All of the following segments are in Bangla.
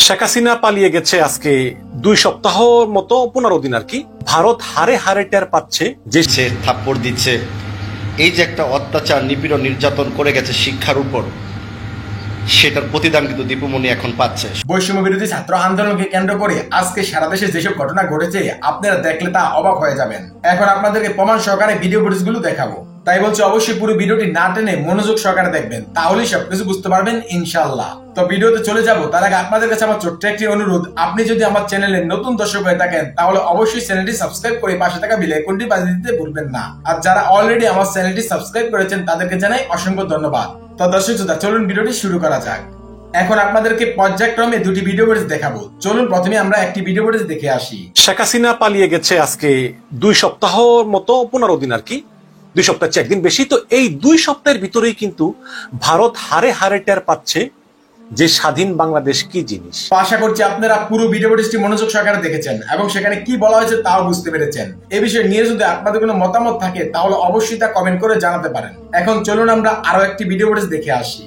শেখ হাসিনা পালিয়ে গেছে আজকে 2 সপ্তাহর মতো 15 দিন আর কি। ভারত হারে হারে টের পাচ্ছে যে সে থাপ্পড় দিচ্ছে, এই যে একটা অত্যাচার নিপীড়ন নির্যাতন করে গেছে শিক্ষার উপর, সেটার প্রতিদান কিন্তু দীপুমণি এখন পাচ্ছে। বৈষম্য বিরোধী ছাত্র আন্দোলনকে কেন্দ্র করে আজকে সারা দেশে যেসব ঘটনা ঘটেছে আপনারা দেখলে তা অবাক হয়ে যাবেন। এখন আপনাদেরকে প্রমাণ সহকারে ভিডিও ফুটেজগুলো দেখাবো, তাই বলছি অবশ্যই পুরো ভিডিওটি না টেনে মনোযোগ সহকারে দেখবেন, তাহলেই সবকিছু বুঝতে পারবেন ইনশাআল্লাহ। তো ভিডিওতে চলে যাব তার আগে আপনাদের কাছে আমার ছোট্ট একটি অনুরোধ, আপনি যদি আমার চ্যানেলে নতুন দর্শক হয়ে থাকেন তাহলে অবশ্যই চ্যানেলটি সাবস্ক্রাইব করে পাশে থাকা বেল আইকনটি বাজিয়ে দিতে ভুলবেন না। আর যারা অলরেডি আমার চ্যানেলটি সাবস্ক্রাইব করেছেন তাদেরকে জানাই অসংখ্য ধন্যবাদ। তো দর্শক শ্রোতা, চলুন ভিডিওটি শুরু করা যাক। এখন আপনাদেরকে পর্যায়ক্রমে দুটি ভিডিও ফুটেজ দেখাবো। চলুন প্রথমে আমরা একটি ভিডিও ফুটেজ দেখে আসি। শেখ হাসিনা পালিয়ে গেছে আজকে 2 সপ্তাহর মতো 15 দিন আর কি। 2 সপ্তাহ চেয়ে একদিন বেশি। তো এই 2 সপ্তাহের ভিতরেই কিন্তু ভারত হারে হারে টের পাচ্ছে যে স্বাধীন বাংলাদেশ কি জিনিস। আশা করছি আপনারা পুরো ভিডিও ফুটেজটি মনোযোগ সহকারে দেখেছেন এবং সেখানে কি বলা হয়েছে তাও বুঝতে পেরেছেন। এই বিষয়ে নিয়ে যদি আপনাদের কোনো মতামত থাকে তাহলে অবশ্যই তা কমেন্ট করে জানাতে পারেন। এখন চলুন আমরা আরো একটি ভিডিও ফুটেজ দেখে আসি।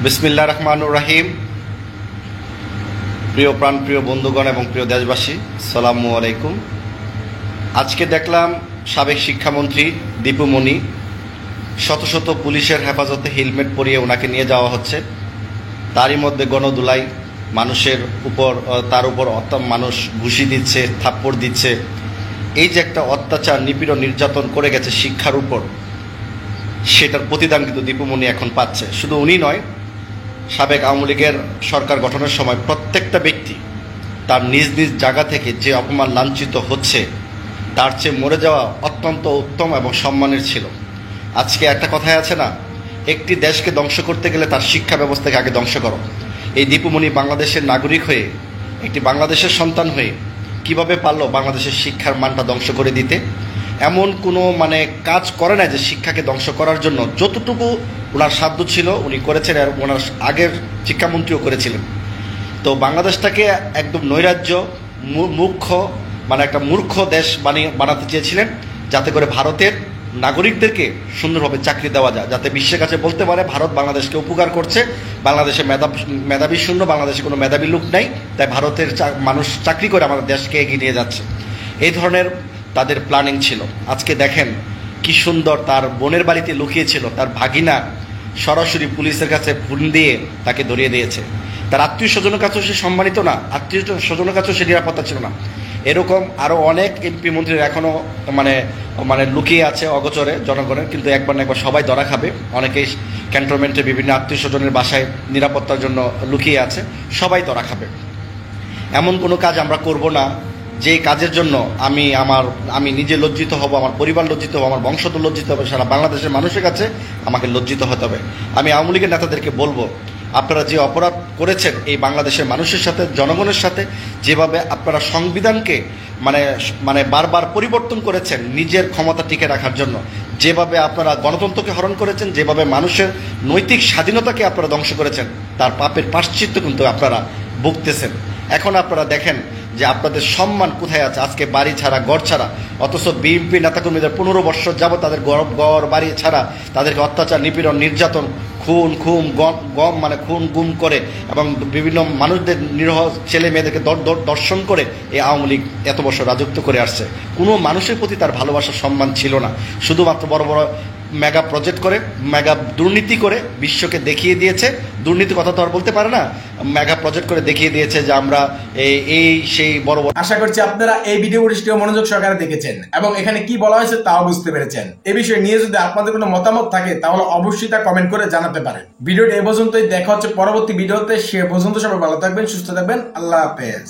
বিসমিল্লাহির রহমানির রহিম। প্রিয় প্রাণ প্রিয় বন্ধুগণ এবং প্রিয় দেশবাসী, আসসালামু আলাইকুম। আজকে দেখলাম সাবেক শিক্ষামন্ত্রী দীপুমণি শত শত পুলিশের হেফাজতে হেলমেট পরিয়ে ওনাকে নিয়ে যাওয়া হচ্ছে। তারই মধ্যে গণদুলাই মানুষের উপর, তার উপর মানুষ ঘুষি দিচ্ছে, থাপ্পড় দিচ্ছে। এই যে একটা অত্যাচার নিপীড়ন নির্যাতন করে গেছে শিক্ষার উপর, সেটার প্রতিদান কিন্তু দীপুমণি এখন পাচ্ছে। শুধু উনি নয়, সাবেক আওয়ামী লীগের সরকার গঠনের সময় প্রত্যেকটা ব্যক্তি তার নিজ নিজ জায়গা থেকে যে অপমান লাঞ্ছিত হচ্ছে, তার চেয়ে মরে যাওয়া অত্যন্ত উত্তম এবং সম্মানের ছিল। আজকে একটা কথাই আছে না, একটি দেশকে ধ্বংস করতে গেলে তার শিক্ষা ব্যবস্থাকে আগে ধ্বংস করো। এই দীপুমণি বাংলাদেশের নাগরিক হয়ে, একটি বাংলাদেশের সন্তান হয়ে কিভাবে পারলো বাংলাদেশের শিক্ষার মানটা ধ্বংস করে দিতে। এমন কোনো কাজ করে না যে শিক্ষাকে ধ্বংস করার জন্য যতটুকু ওনার সাধ্য ছিল উনি করেছেন, আর ওনার আগের শিক্ষামন্ত্রীও করেছিলেন। তো বাংলাদেশটাকে একদম নৈরাজ্য মুখ্য একটা মূর্খ দেশ বানাতে চেয়েছিলেন, যাতে করে ভারতের নাগরিকদেরকে সুন্দরভাবে চাকরি দেওয়া যায়, যাতে বিশ্বের কাছে বলতে পারে ভারত বাংলাদেশকে উপকার করছে, বাংলাদেশে মেধাবী শূন্য, বাংলাদেশে কোনো মেধাবী লোক নাই, তাই ভারতের মানুষ চাকরি করে আমাদের দেশকে এগিয়ে নিয়ে যাচ্ছে। এই ধরনের তাদের প্ল্যানিং ছিল। আজকে দেখেন কি সুন্দর, তার বোনের বাড়িতে লুকিয়েছিল, তার ভাগিনা সরাসরি পুলিশের কাছে ফোন দিয়ে তাকে ধরিয়ে দিয়েছে। তার আত্মীয় স্বজনের কাছেও সে সম্মানিত না, আত্মীয় স্বজনের কাছেও সে নিরাপত্তা ছিল না। এরকম আরও অনেক এমপি মন্ত্রীরা এখনও লুকিয়ে আছে অগোচরে জনগণের, কিন্তু একবার না একবার সবাই ধরা খাবে। অনেকেই ক্যান্টনমেন্টে বিভিন্ন আত্মীয় স্বজনের বাসায় নিরাপত্তার জন্য লুকিয়ে আছে, সবাই ধরা খাবে। এমন কোনো কাজ আমরা করব না যে কাজের জন্য আমি নিজে লজ্জিত হব, আমার পরিবার লজ্জিত হবে, আমার বংশধর লজ্জিত হবে, সারা বাংলাদেশের মানুষের কাছে আমাকে লজ্জিত হতে হবে। আমি আওয়ামী লীগের নেতাদেরকে বলবো, আপনারা যে অপরাধ করেছেন এই বাংলাদেশের মানুষের সাথে, জনগণের সাথে, যেভাবে আপনারা সংবিধানকে বারবার পরিবর্তন করেছেন নিজের ক্ষমতা টিকে রাখার জন্য, যেভাবে আপনারা গণতন্ত্রকে হরণ করেছেন, যেভাবে মানুষের নৈতিক স্বাধীনতাকে আপনারা ধ্বংস করেছেন, তার পাপের প্রায়শ্চিত্ত কিন্তু আপনারা ভুগতেছেন। এখন আপনারা দেখেন যে আপনাদের সম্মান কোথায় আছে। আজকে বাড়ি ছাড়া, ঘর ছাড়া, অথচ বিএনপি নেতাকর্মীদের 15 বছর যাবত তাদের ঘর বাড়ি ছাড়া, তাদেরকে অত্যাচার নিপীড়ন নির্যাতন খুন গুম করে এবং বিভিন্ন মানুষদের নিরহ ছেলে মেয়েদেরকে দর্শন করে এই আওয়ামী লীগ এত বছর রাজত্ব করে আসছে। কোনো মানুষের প্রতি তার ভালোবাসার সম্মান ছিল না। শুধুমাত্র বড় বড় মেগা প্রজেক্ট করে, মেগা দুর্নীতি করে বিশ্বকে দেখিয়ে দিয়েছে। দুর্নীতি কথা তো আর বলতে পারে না, মেগা প্রজেক্ট করে দেখিয়ে দিয়েছে যে আমরা সেই বড় বড়। আশা করছি আপনারা এই ভিডিও ফুটেজটিও মনোযোগ সহকারে দেখেছেন এবং এখানে কি বলা হয়েছে তাও বুঝতে পেরেছেন। এই বিষয়ে নিয়ে যদি আপনাদের কোনো মতামত থাকে তাহলে অবশ্যই তা কমেন্ট করে জানাতে পারেন। ভিডিওটি এ পর্যন্তই, দেখা হচ্ছে পরবর্তী ভিডিওতে। সে পর্যন্ত সবাই ভালো থাকবেন, সুস্থ থাকবেন। আল্লাহ হাফেজ।